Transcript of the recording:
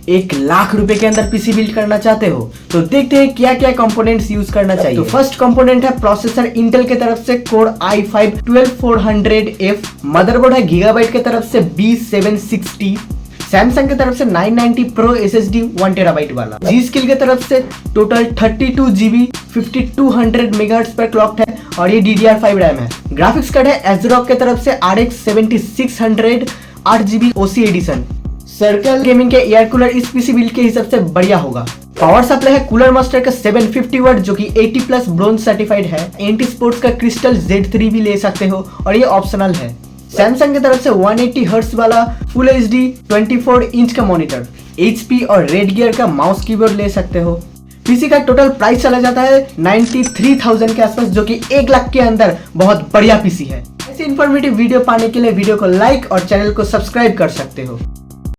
1,00,000 रुपए के अंदर पीसी बिल्ड करना चाहते हो तो देखते हैं क्या क्या कंपोनेंट्स यूज करना चाहिए। तो फर्स्ट कंपोनेंट है प्रोसेसर इंटेल के तरफ से Core i5 12400F, मदरबोर्ड है गीगाबाइट के तरफ से B760, सैमसंग की तरफ से 990 Pro SSD 1TB वाला, G-Skill की तरफ से टोटल 32GB 5200 MHz पर क्लॉक्ड है और ये DDR5 रैम है। ग्राफिक्स कार्ड है ASRock की तरफ से RX 7600 8GB OC edition. Circle gaming के एयर कूलर इस पीसी बिल्ड के हिसाब से बढ़िया होगा। पावर सप्लाई है कूलर मास्टर का 750 वाट जो कि 80+ ब्रोंज सर्टिफाइड है। एंटी स्पोर्ट्स का क्रिस्टल Z3 भी ले सकते हो और ये ऑप्शनल है। सैमसंग की तरफ से 180 हर्ट्ज वाला फुल HD 24 इंच का मॉनिटर, HP और रेड गियर का माउस कीबोर्ड ले सकते हो। पीसी का टोटल प्राइस चला जाता है 93,000 के आसपास जो कि 1 लाख के अंदर बहुत बढ़िया पीसी है। ऐसी इन्फॉर्मेटिव वीडियो पाने के लिए वीडियो को लाइक और चैनल को सब्सक्राइब कर सकते हो।